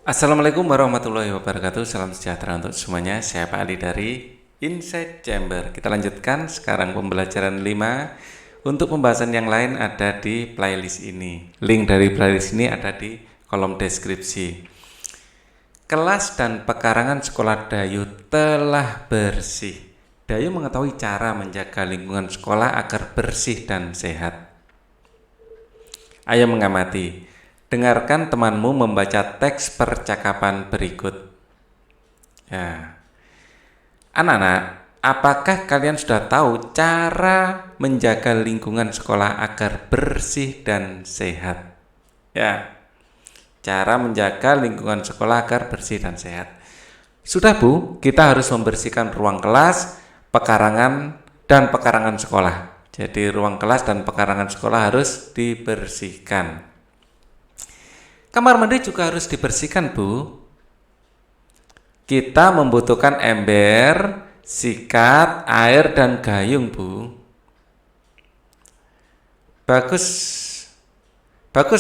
Assalamualaikum warahmatullahi wabarakatuh. Salam sejahtera untuk semuanya. Saya Pak Ali dari Inside Chamber. Kita lanjutkan sekarang pembelajaran 5. Untuk pembahasan yang lain ada di playlist ini. Link dari playlist ini ada di kolom deskripsi. Kelas dan pekarangan sekolah Dayu telah bersih. Dayu mengetahui cara menjaga lingkungan sekolah agar bersih dan sehat. Ayo mengamati. Dengarkan temanmu membaca teks percakapan berikut. Ya. Anak-anak, apakah kalian sudah tahu cara menjaga lingkungan sekolah agar bersih dan sehat? Ya. Cara menjaga lingkungan sekolah agar bersih dan sehat. Sudah, Bu, kita harus membersihkan ruang kelas, pekarangan, dan pekarangan sekolah. Jadi ruang kelas dan pekarangan sekolah harus dibersihkan. Kamar mandi juga harus dibersihkan, Bu. Kita membutuhkan ember, sikat, air, dan gayung, Bu. Bagus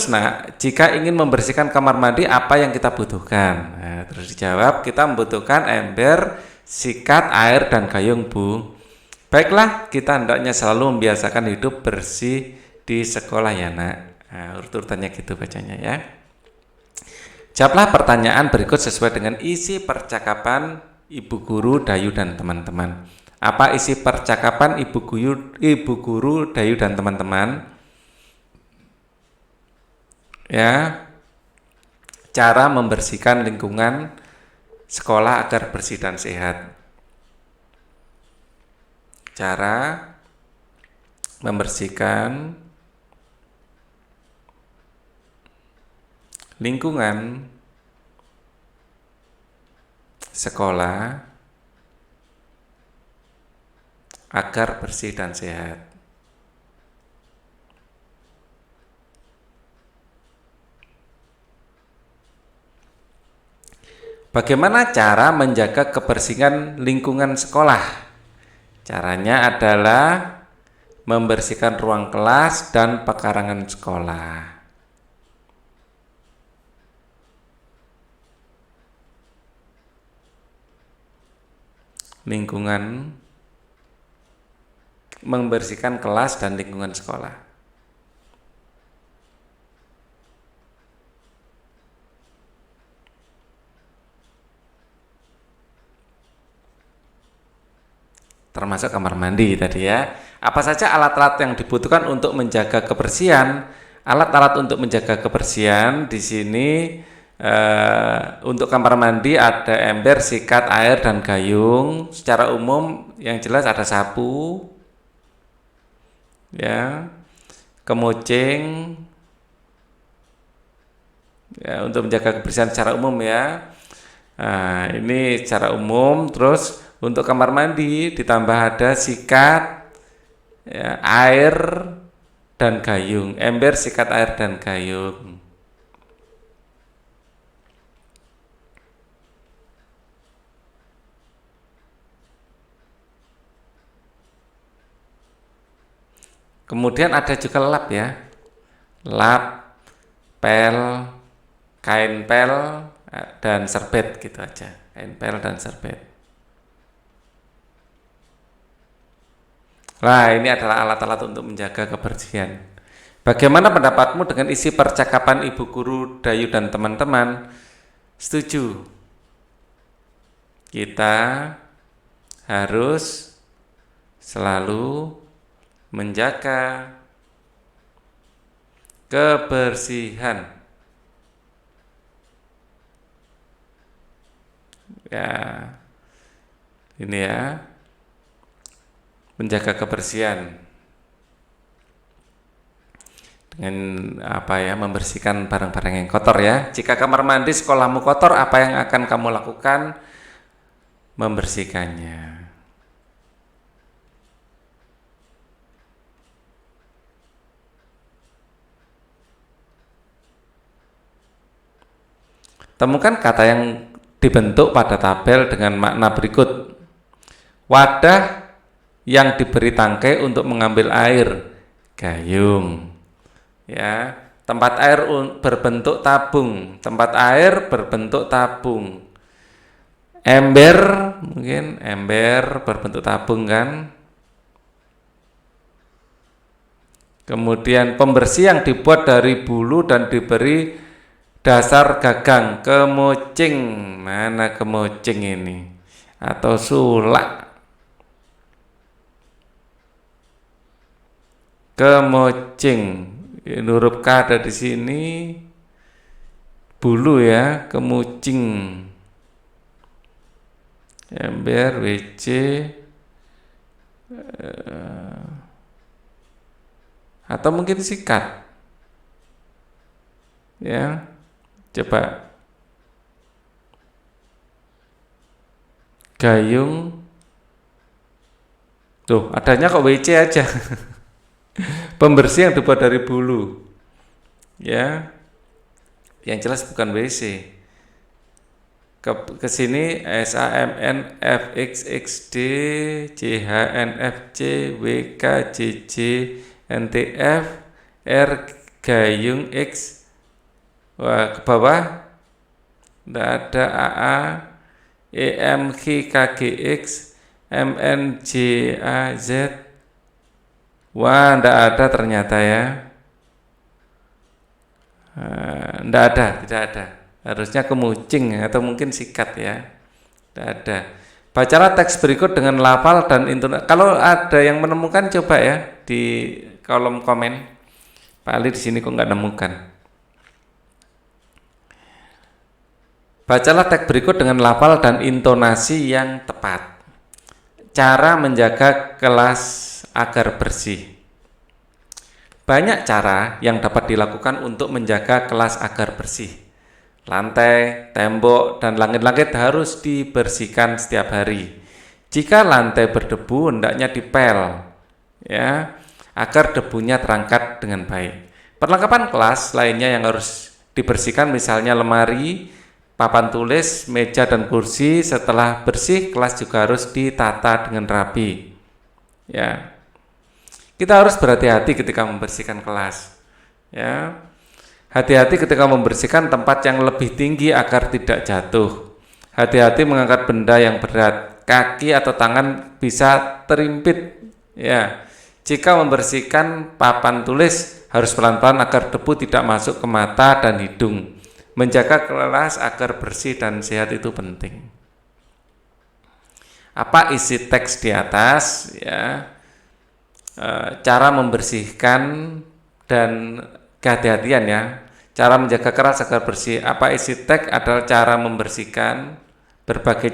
nak, jika ingin membersihkan kamar mandi apa yang kita butuhkan? Nah, terus dijawab, kita membutuhkan ember, sikat, air, dan gayung, Bu. Baiklah, kita hendaknya selalu membiasakan hidup bersih di sekolah ya nak. Nah, urut-urutannya gitu bacanya ya. Jawablah pertanyaan berikut sesuai dengan isi percakapan Ibu Guru Dayu dan teman-teman. Apa isi percakapan Ibu Guru Dayu dan teman-teman? Ya, cara membersihkan lingkungan sekolah agar bersih dan sehat. Cara membersihkan lingkungan sekolah agar bersih dan sehat. Bagaimana cara menjaga kebersihan lingkungan sekolah? Caranya adalah membersihkan ruang kelas dan pekarangan sekolah. Lingkungan, membersihkan kelas dan lingkungan sekolah. Termasuk kamar mandi tadi ya. Apa saja alat-alat yang dibutuhkan untuk menjaga kebersihan? Alat-alat untuk menjaga kebersihan di sini untuk kamar mandi ada ember, sikat, air, dan gayung. Secara umum yang jelas ada sapu, ya, kemucing, ya, untuk menjaga kebersihan secara umum ya. Nah, ini secara umum. Terus untuk kamar mandi ditambah ada sikat, ya, air, dan gayung. Ember, sikat, air, dan gayung. Kemudian ada juga lap ya. Lap, pel, kain pel, dan serbet gitu aja. Kain pel dan serbet. Nah, ini adalah alat-alat untuk menjaga kebersihan. Bagaimana pendapatmu dengan isi percakapan Ibu Guru Dayu dan teman-teman? Setuju? Kita harus selalu menjaga kebersihan. Ya, ini ya, menjaga kebersihan dengan apa ya, membersihkan barang-barang yang kotor ya. Jika kamar mandi sekolahmu kotor, apa yang akan kamu lakukan? Membersihkannya. Temukan kata yang dibentuk pada tabel dengan makna berikut. Wadah yang diberi tangkai untuk mengambil air, gayung. Ya, Tempat air berbentuk tabung. Tempat air berbentuk tabung. Ember, mungkin ember berbentuk tabung kan. Kemudian pembersih yang dibuat dari bulu dan diberi dasar gagang. Kemucing. Mana kemucing ini? Atau sulak. Kemucing. Huruf K ada di sini. Bulu ya, kemucing. Ember, WC. Atau mungkin sikat. Ya. Coba. Gayung. Tuh, adanya kok WC aja. Pembersih yang dibuat dari bulu. Ya. Yang jelas bukan WC. Ke sini SAMNFXXD JHNFC WKJJ NTF R gayung X. Wah, ke bawah tidak ada AA EMG KGX MNJAZ. Wah, tidak ada ternyata ya. Tidak ada. Harusnya kemucing atau mungkin sikat ya. Tidak ada. Bacalah teks berikut dengan lafal dan intonasi. Kalau ada yang menemukan coba ya di kolom komen. Pak Ali di sini kok nggak nemukan. Bacalah teks berikut dengan lafal dan intonasi yang tepat. Cara menjaga kelas agar bersih. Banyak cara yang dapat dilakukan untuk menjaga kelas agar bersih. Lantai, tembok, dan langit-langit harus dibersihkan setiap hari. Jika lantai berdebu, hendaknya dipel, ya, agar debunya terangkat dengan baik. Perlengkapan kelas lainnya yang harus dibersihkan misalnya lemari, papan tulis, meja dan kursi. Setelah bersih, kelas juga harus ditata dengan rapi. Ya. Kita harus berhati-hati ketika membersihkan kelas. Ya. Hati-hati ketika membersihkan tempat yang lebih tinggi agar tidak jatuh. Hati-hati mengangkat benda yang berat. Kaki atau tangan bisa terimpit. Ya. Jika membersihkan papan tulis harus pelan-pelan agar debu tidak masuk ke mata dan hidung. Menjaga kelas agar bersih dan sehat itu penting. Apa isi teks di atas? Ya. Cara membersihkan dan kehati-hatian ya. Cara menjaga keras agar bersih. Apa isi teks adalah cara membersihkan, berbagai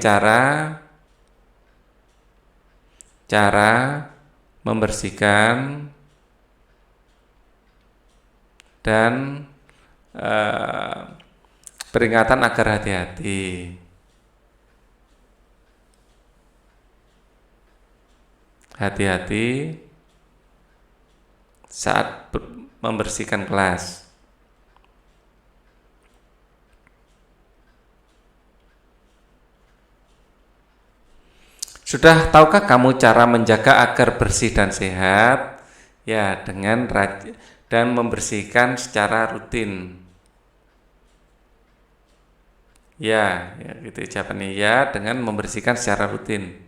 cara membersihkan dan peringatan agar hati-hati. Hati-hati saat membersihkan kelas. Sudah tahukah kamu cara menjaga agar bersih dan sehat? Ya, dengan dan membersihkan secara rutin. Ya gitu jawabannya ya, dengan membersihkan secara rutin.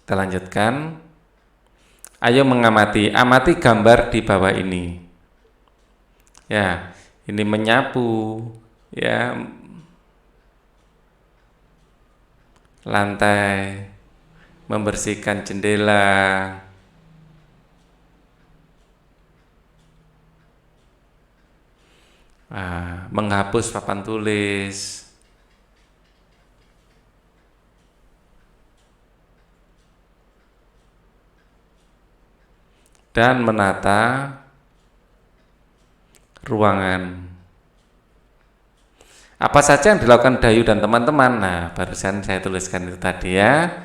Kita lanjutkan. Ayo amati gambar di bawah ini. Ya, ini menyapu, ya, lantai, membersihkan jendela, menghapus papan tulis, dan menata ruangan. Apa saja yang dilakukan Dayu dan teman-teman? Nah, barusan saya tuliskan itu tadi ya.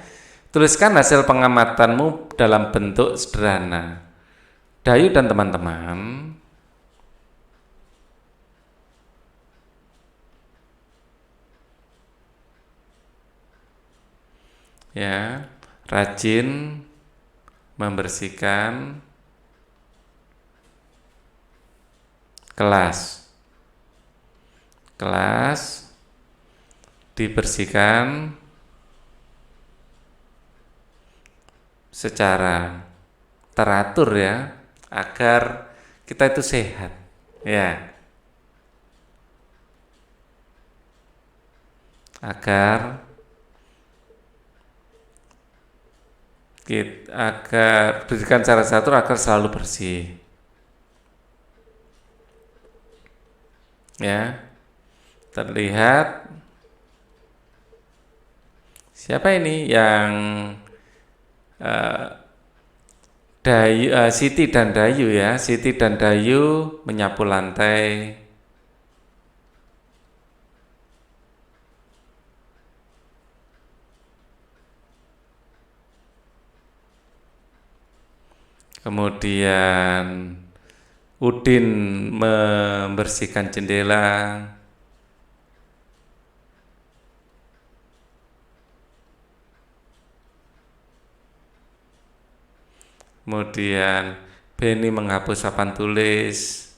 Tuliskan hasil pengamatanmu dalam bentuk sederhana. Dayu dan teman-teman ya, rajin membersihkan kelas. Kelas dibersihkan secara teratur ya, agar kita itu sehat ya, agar berikan cara teratur agar selalu bersih ya. Terlihat siapa ini yang Siti dan Dayu ya. Siti dan Dayu menyapu lantai. Kemudian Udin membersihkan jendela. Kemudian Beni menghapus papan tulis.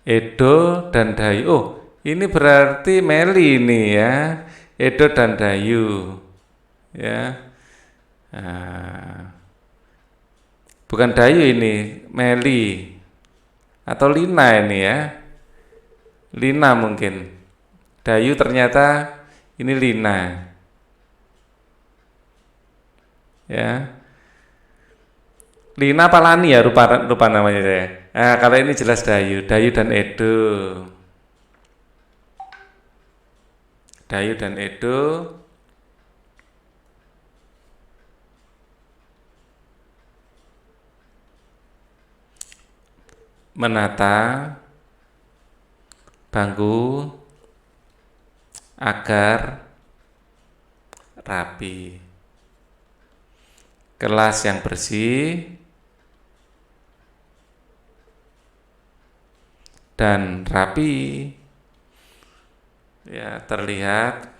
Edo dan Dayu. Oh, ini berarti Meli ini ya. Edo dan Dayu. Ya. Nah, bukan Dayu ini, Meli. Atau Lina ini ya. Lina mungkin. Dayu ternyata ini Lina. Ya. Lina apa Lani ya, lupa namanya saya. Nah, kalau ini jelas Dayu dan Edo. Dayu dan Edo menata bangku agar rapi. Kelas yang bersih dan rapi ya, terlihat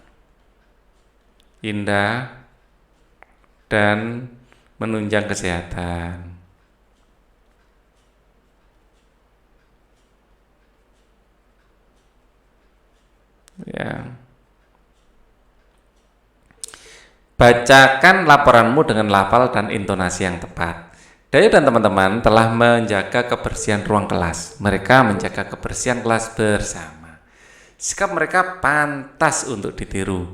indah dan menunjang kesehatan ya. Bacakan laporanmu dengan lafal dan intonasi yang tepat. Dayu dan teman-teman telah menjaga kebersihan ruang kelas. Mereka menjaga kebersihan kelas bersama. Sikap mereka pantas untuk ditiru.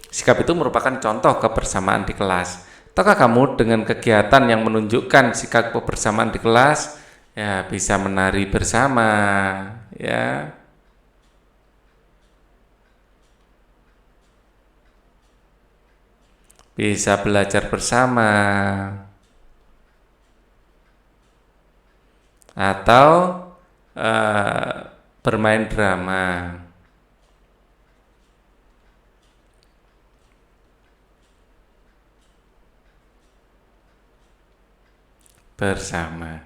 Sikap itu merupakan contoh kebersamaan di kelas. Tahukah kamu dengan kegiatan yang menunjukkan sikap kebersamaan di kelas, ya bisa menari bersama, ya. Bisa belajar bersama, atau bermain drama bersama.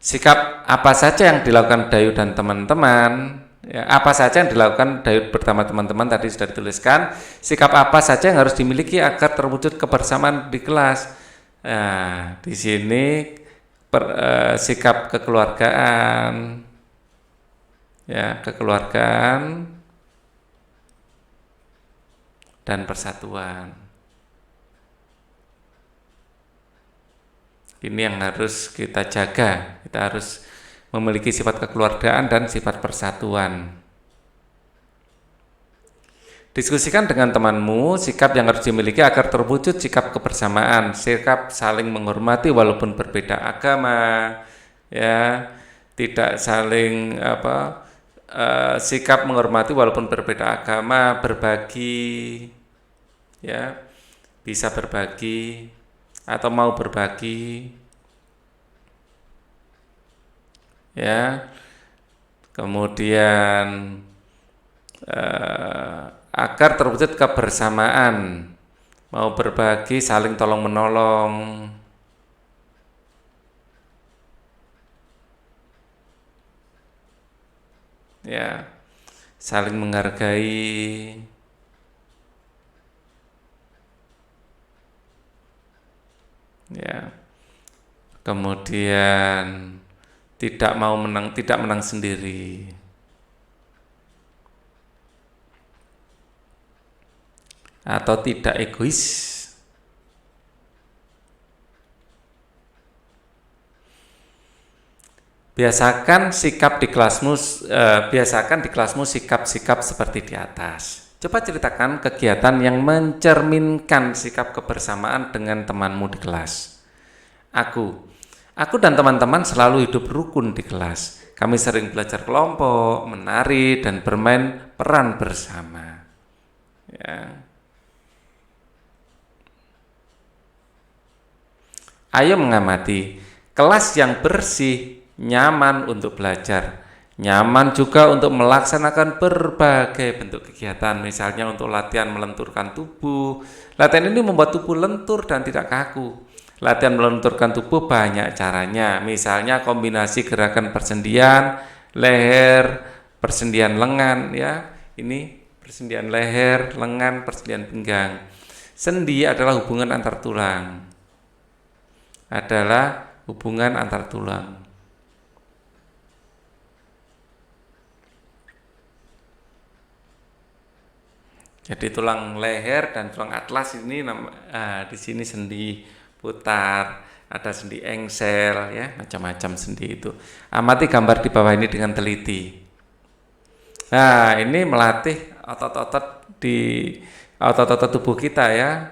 Sikap apa saja yang dilakukan Dayu dan teman-teman, ya, apa saja yang dilakukan Dayu bersama teman-teman tadi sudah dituliskan. Sikap apa saja yang harus dimiliki agar terwujud kebersamaan di kelas. Nah, di sini sikap kekeluargaan, ya, kekeluargaan dan persatuan. Ini yang harus kita jaga. Kita harus memiliki sifat kekeluargaan dan sifat persatuan. Diskusikan dengan temanmu sikap yang harus dimiliki agar terwujud sikap kebersamaan, sikap saling menghormati walaupun berbeda agama, ya, tidak saling sikap menghormati walaupun berbeda agama, berbagi, ya, bisa berbagi atau mau berbagi, ya. Kemudian agar terwujud kebersamaan, mau berbagi, saling tolong menolong, ya, saling menghargai, ya, kemudian tidak menang sendiri, atau tidak egois. Biasakan di kelasmu sikap-sikap seperti di atas. Coba ceritakan kegiatan yang mencerminkan sikap kebersamaan dengan temanmu di kelas. Aku dan teman-teman selalu hidup rukun di kelas. Kami sering belajar kelompok, menari, dan bermain peran bersama. Ya. Ayo mengamati kelas yang bersih, nyaman untuk belajar, nyaman juga untuk melaksanakan berbagai bentuk kegiatan, misalnya untuk latihan melenturkan tubuh. Latihan ini membuat tubuh lentur dan tidak kaku. Latihan melenturkan tubuh banyak caranya, misalnya kombinasi gerakan persendian leher, persendian lengan, ya. Ini persendian leher, lengan, persendian pinggang. Sendi adalah hubungan antar tulang. Jadi tulang leher dan tulang atlas ini di sini sendi putar, ada sendi engsel, ya, macam-macam sendi itu. Amati gambar di bawah ini dengan teliti. Nah, ini melatih otot-otot tubuh kita, ya.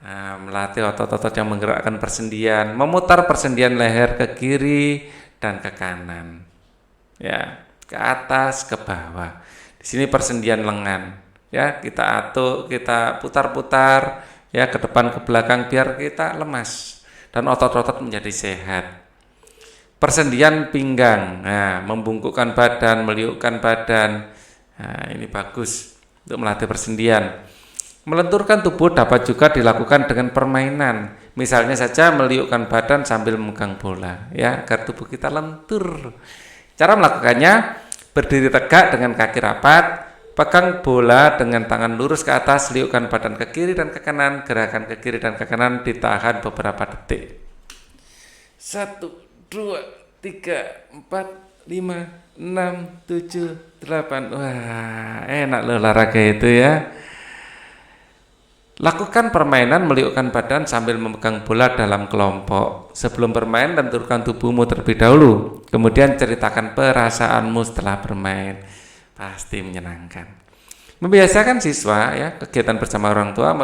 Nah, melatih otot-otot yang menggerakkan persendian, memutar persendian leher ke kiri dan ke kanan, ya, ke atas, ke bawah. Di sini persendian lengan, ya, kita putar-putar, ya, ke depan ke belakang biar kita lemas dan otot-otot menjadi sehat. Persendian pinggang, nah, membungkukkan badan, meliukkan badan. Nah, ini bagus untuk melatih persendian. Melenturkan tubuh dapat juga dilakukan dengan permainan. Misalnya saja meliukkan badan sambil memegang bola, ya, agar tubuh kita lentur. Cara melakukannya, berdiri tegak dengan kaki rapat, pegang bola dengan tangan lurus ke atas, liukkan badan ke kiri dan ke kanan, gerakan ke kiri dan ke kanan ditahan beberapa detik. 1, 2, 3, 4, 5, 6, 7, 8. Wah, enak loh olahraga itu, ya. Lakukan permainan meliukkan badan sambil memegang bola dalam kelompok. Sebelum bermain, lenturkan tubuhmu terlebih dahulu. Kemudian ceritakan perasaanmu setelah bermain. Pasti menyenangkan. Membiasakan siswa, ya, kegiatan bersama orang tua,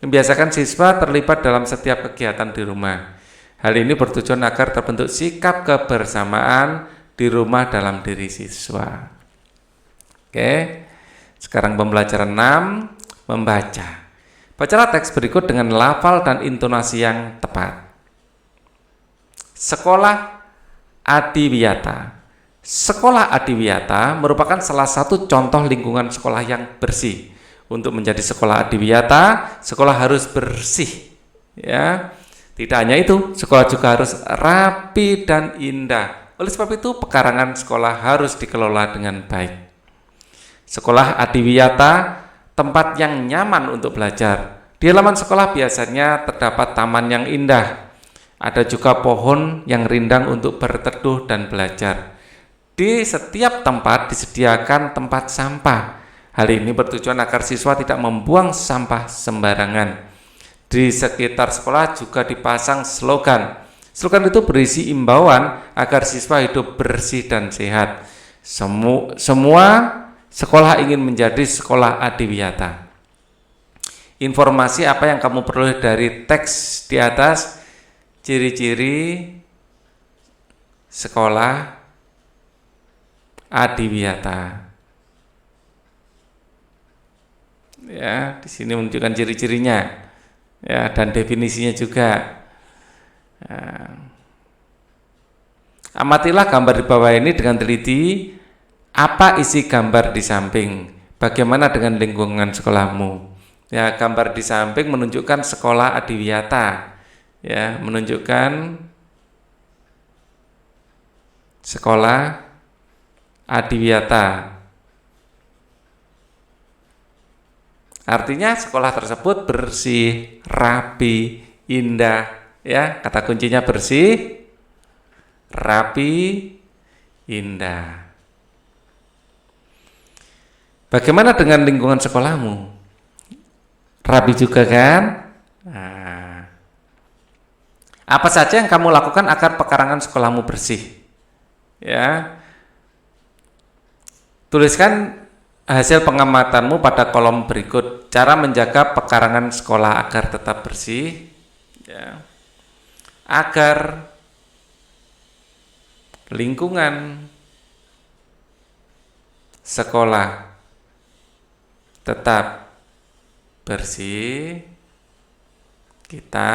membiasakan siswa terlibat dalam setiap kegiatan di rumah. Hal ini bertujuan agar terbentuk sikap kebersamaan di rumah dalam diri siswa. Oke. Sekarang pembelajaran 6, membaca. Bacalah teks berikut dengan lafal dan intonasi yang tepat. Sekolah Adiwiyata. Sekolah Adiwiyata merupakan salah satu contoh lingkungan sekolah yang bersih. Untuk menjadi sekolah Adiwiyata, sekolah harus bersih, ya. Tidak hanya itu, sekolah juga harus rapi dan indah. Oleh sebab itu, pekarangan sekolah harus dikelola dengan baik. Sekolah Adiwiyata tempat yang nyaman untuk belajar. Di halaman sekolah biasanya terdapat taman yang indah. Ada juga pohon yang rindang untuk berteduh dan belajar. Di setiap tempat disediakan tempat sampah. Hal ini bertujuan agar siswa tidak membuang sampah sembarangan. Di sekitar sekolah juga dipasang slogan. Slogan itu berisi imbauan agar siswa hidup bersih dan sehat. Semua sekolah ingin menjadi sekolah Adiwiyata. Informasi apa yang kamu peroleh dari teks di atas? Ciri-ciri sekolah Adiwiyata. Ya, di sini menunjukkan ciri-cirinya, ya, dan definisinya juga. Amatilah gambar di bawah ini dengan teliti. Apa isi gambar di samping? Bagaimana dengan lingkungan sekolahmu? Ya, gambar di samping menunjukkan sekolah Adiwiyata. Ya, menunjukkan sekolah adiwiyata. Artinya sekolah tersebut bersih, rapi, indah, ya. Kata kuncinya bersih, rapi, indah. Bagaimana dengan lingkungan sekolahmu? Rapi juga kan? Nah, apa saja yang kamu lakukan agar pekarangan sekolahmu bersih? Ya, tuliskan hasil pengamatanmu pada kolom berikut. Cara menjaga pekarangan sekolah agar tetap bersih, ya, agar lingkungan sekolah tetap bersih, kita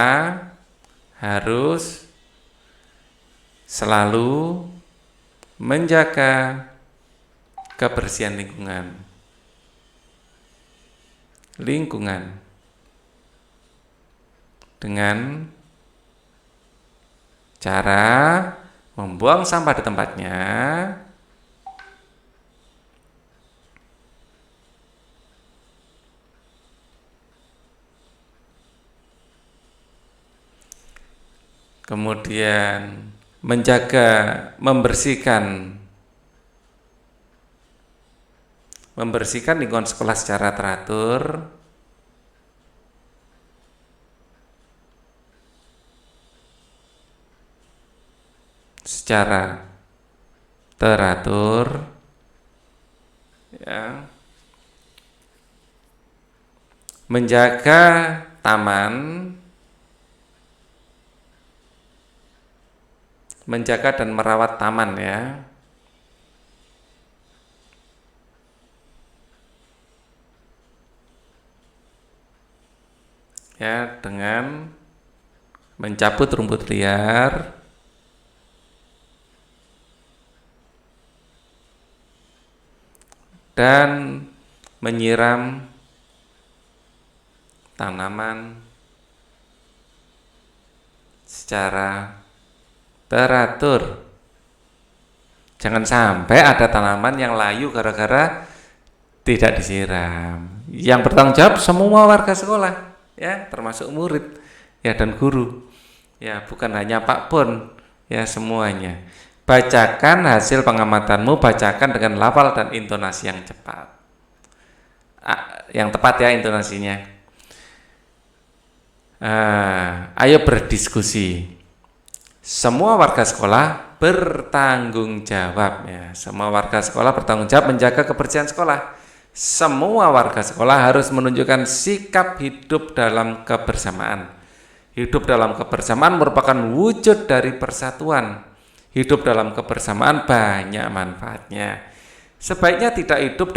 harus selalu menjaga kebersihan lingkungan dengan cara membuang sampah di tempatnya, kemudian menjaga, membersihkan lingkungan sekolah secara teratur, ya, menjaga taman, menjaga dan merawat taman, ya, dengan mencabut rumput liar, dan menyiram tanaman secara teratur. Jangan sampai ada tanaman yang layu gara-gara tidak disiram. Yang bertanggung jawab semua warga sekolah, ya, termasuk murid, ya, dan guru, ya, bukan hanya Pak Pun, ya, semuanya. Bacakan hasil pengamatanmu, bacakan dengan lafal dan intonasi yang cepat, yang tepat, ya, intonasinya. Ayo berdiskusi. Semua warga sekolah bertanggung jawab, ya. Semua warga sekolah bertanggung jawab menjaga kebersihan sekolah. Semua warga sekolah harus menunjukkan sikap hidup dalam kebersamaan. Hidup dalam kebersamaan merupakan wujud dari persatuan. Hidup dalam kebersamaan banyak manfaatnya. Sebaiknya tidak hidup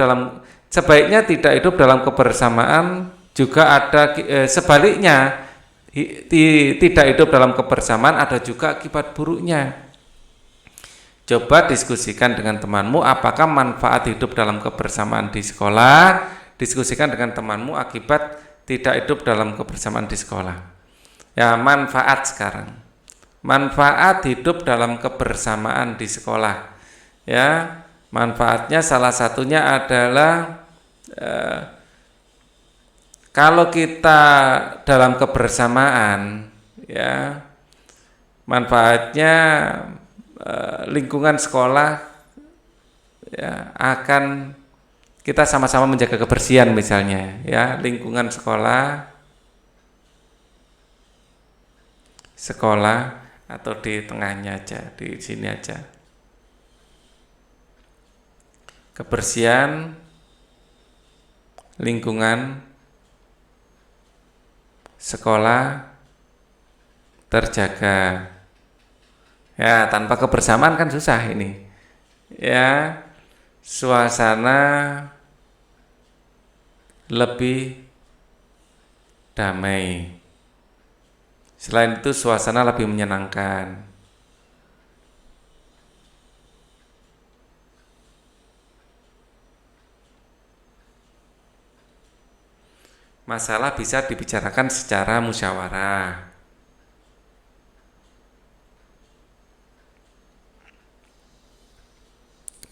dalam kebersamaan juga ada sebaliknya. Tidak hidup dalam kebersamaan ada juga akibat buruknya. Coba diskusikan dengan temanmu apakah manfaat hidup dalam kebersamaan di sekolah. Diskusikan dengan temanmu akibat tidak hidup dalam kebersamaan di sekolah. Ya, manfaat sekarang. Manfaat hidup dalam kebersamaan di sekolah, ya. Manfaatnya salah satunya adalah kalau kita dalam kebersamaan, ya, manfaatnya lingkungan sekolah, ya, akan kita sama-sama menjaga kebersihan, misalnya, ya, lingkungan sekolah atau di tengahnya aja, di sini aja. Kebersihan lingkungan sekolah terjaga. Ya, tanpa kebersamaan kan susah ini. Ya, suasana lebih damai. Selain itu suasana lebih menyenangkan. Masalah bisa dibicarakan secara musyawarah.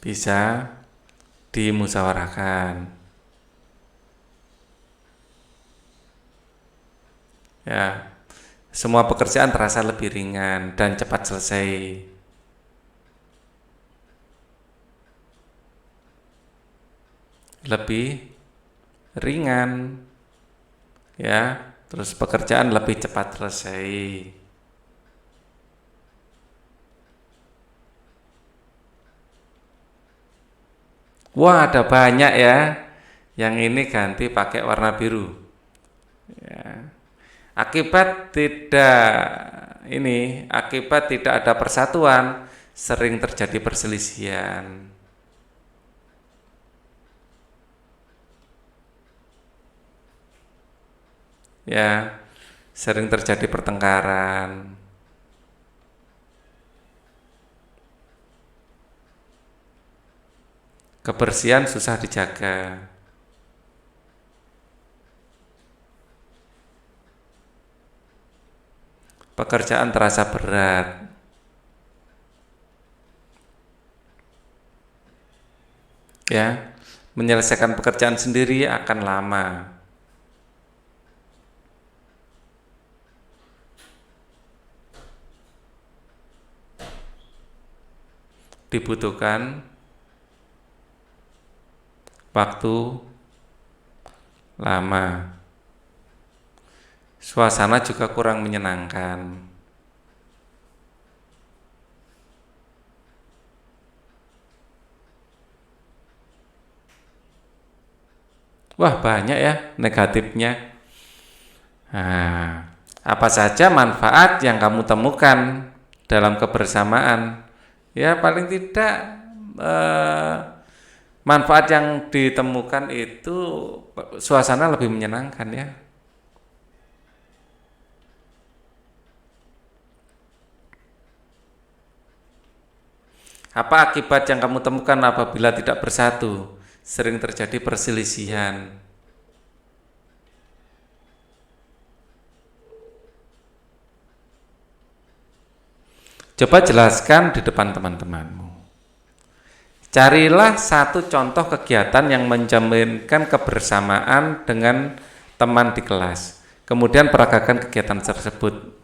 bisa dimusyawarahkan. Ya, semua pekerjaan terasa lebih ringan dan cepat selesai. Lebih ringan, ya, terus pekerjaan lebih cepat selesai. Wah, ada banyak ya. Yang ini ganti pakai warna biru. Ya. Akibat tidak ada persatuan, sering terjadi perselisihan. Ya, sering terjadi pertengkaran. Kebersihan susah dijaga. Pekerjaan terasa berat. Ya, menyelesaikan pekerjaan sendiri akan lama. Dibutuhkan waktu lama. Suasana juga kurang menyenangkan. Wah, banyak ya negatifnya. Nah, apa saja manfaat yang kamu temukan dalam kebersamaan? Ya, paling tidak manfaat yang ditemukan itu suasana lebih menyenangkan ya. Apa akibat yang kamu temukan apabila tidak bersatu? Sering terjadi perselisihan. Coba jelaskan di depan teman-temanmu. Carilah satu contoh kegiatan yang mencerminkan kebersamaan dengan teman di kelas. Kemudian peragakan kegiatan tersebut.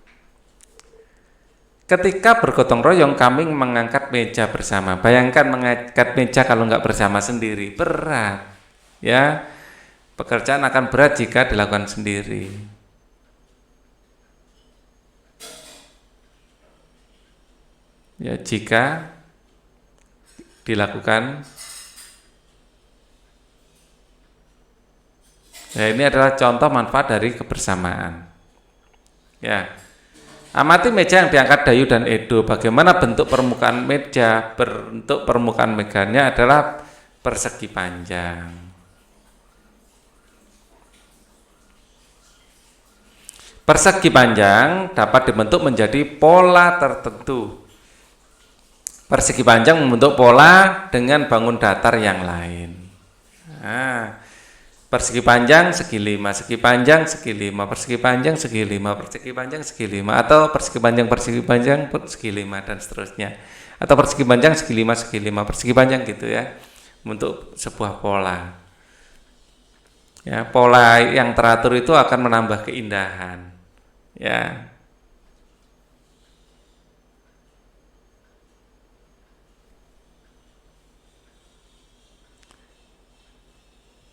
Ketika bergotong royong, kami mengangkat meja bersama. Bayangkan mengangkat meja kalau nggak bersama sendiri, berat. Ya, pekerjaan akan berat jika dilakukan sendiri. Ya, jika dilakukan. Ya, ini adalah contoh manfaat dari kebersamaan. Ya. Amati meja yang diangkat Dayu dan Edo. Bagaimana bentuk permukaan meja? Bentuk permukaan mejanya adalah persegi panjang. Persegi panjang dapat dibentuk menjadi pola tertentu. Persegi panjang membentuk pola dengan bangun datar yang lain. Nah, persegi panjang segi 5, segi panjang segi 5, persegi panjang segi 5, persegi panjang segi 5, atau persegi panjang segi 5 dan seterusnya. Atau persegi panjang segi 5, persegi panjang gitu ya. Untuk sebuah pola. Ya, pola yang teratur itu akan menambah keindahan. Ya.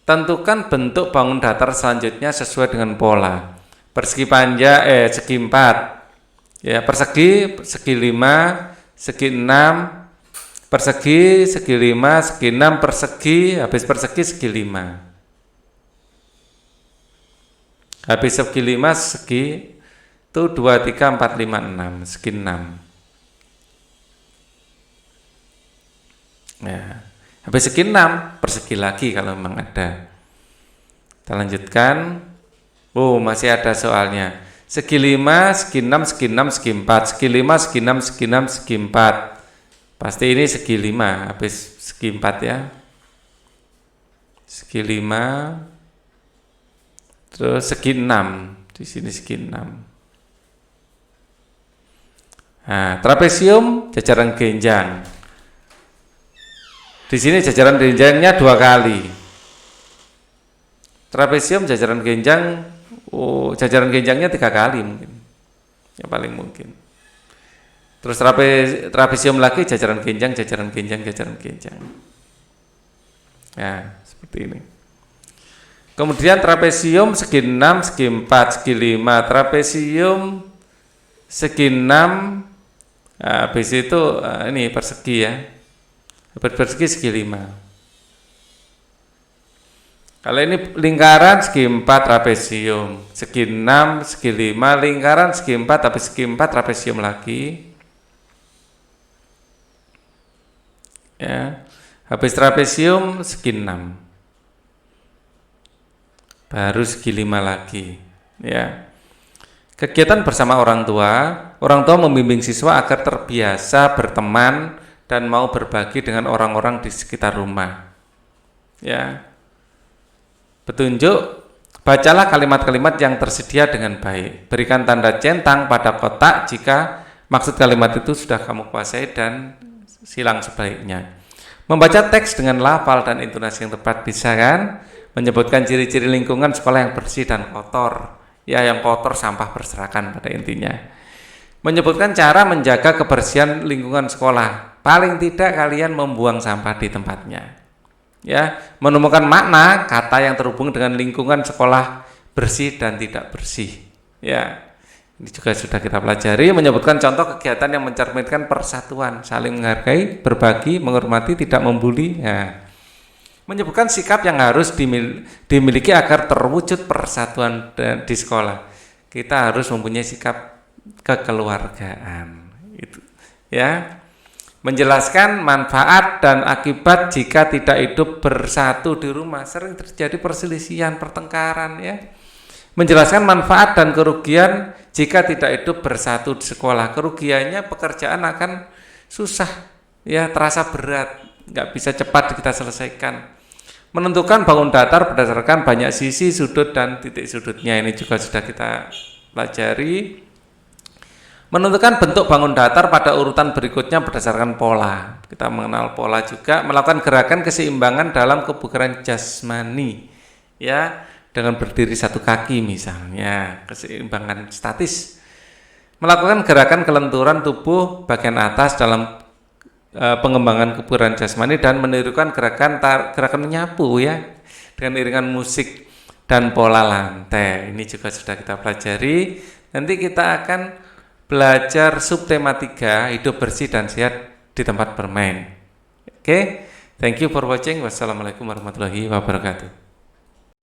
Tentukan bentuk bangun datar selanjutnya sesuai dengan pola. Persegi panjang segi 4. Ya, persegi segi 5, segi 6, persegi segi 5, segi 6, persegi, habis persegi segi 5. Habis segi 5 segi itu 2 3 4 5 6, segi 6. Ya. Habis segi 6, persegi lagi kalau memang ada. Kita lanjutkan. Oh, masih ada soalnya. Segi 5, segi 6, segi 6, segi 4. Segi 5, segi 6, segi 6, segi 4. Pasti ini segi 5, habis segi 4 ya. Segi 5. Terus segi 6. Di sini segi 6. Nah, trapesium jajaran genjang. Di sini jajaran genjangnya 2 kali. Trapesium jajaran genjang, jajaran genjangnya 3 kali mungkin. Ya paling mungkin. Terus trapesium lagi jajaran genjang, jajaran genjang, jajaran genjang. Ya, seperti ini. Kemudian trapesium segi 6, segi 4, segi 5. Trapesium segi 6, habis itu ini persegi ya. Persegi segi 5. Kalau ini lingkaran segi 4 trapesium, segi 6, segi 5, lingkaran segi 4, tapi segi 4 trapesium lagi. Ya. Habis trapesium segi 6. Baru segi 5 lagi. Ya. Kegiatan bersama orang tua membimbing siswa agar terbiasa berteman dan mau berbagi dengan orang-orang di sekitar rumah. Ya. Petunjuk, bacalah kalimat-kalimat yang tersedia dengan baik. Berikan tanda centang pada kotak jika maksud kalimat itu sudah kamu kuasai dan silang sebaliknya. Membaca teks dengan lafal dan intonasi yang tepat bisa kan? Menyebutkan ciri-ciri lingkungan sekolah yang bersih dan kotor. Ya, yang kotor sampah berserakan pada intinya. Menyebutkan cara menjaga kebersihan lingkungan sekolah. Paling tidak kalian membuang sampah di tempatnya. Ya, menemukan makna kata yang terhubung dengan lingkungan sekolah bersih dan tidak bersih. Ya, ini juga sudah kita pelajari. Menyebutkan contoh kegiatan yang mencerminkan persatuan, saling menghargai, berbagi, menghormati, tidak membuli. Ya. Menyebutkan sikap yang harus dimiliki agar terwujud persatuan di sekolah. Kita harus mempunyai sikap kekeluargaan. Itu, ya. Menjelaskan manfaat dan akibat jika tidak hidup bersatu di rumah. Sering terjadi perselisihan, pertengkaran ya. Menjelaskan manfaat dan kerugian jika tidak hidup bersatu di sekolah. Kerugiannya pekerjaan akan susah ya, terasa berat, nggak bisa cepat kita selesaikan. Menentukan bangun datar berdasarkan banyak sisi, sudut dan titik sudutnya. Ini juga sudah kita pelajari. Menentukan bentuk bangun datar pada urutan berikutnya berdasarkan pola. Kita mengenal pola juga. Melakukan gerakan keseimbangan dalam kebugaran jasmani. Ya, dengan berdiri 1 kaki misalnya, keseimbangan statis. Melakukan gerakan kelenturan tubuh bagian atas dalam pengembangan kebugaran jasmani dan menirukan gerakan menyapu ya, dengan iringan musik dan pola lantai. Ini juga sudah kita pelajari. Nanti kita akan belajar subtema 3, hidup bersih dan sehat di tempat bermain. Oke, thank you for watching. Wassalamualaikum warahmatullahi wabarakatuh.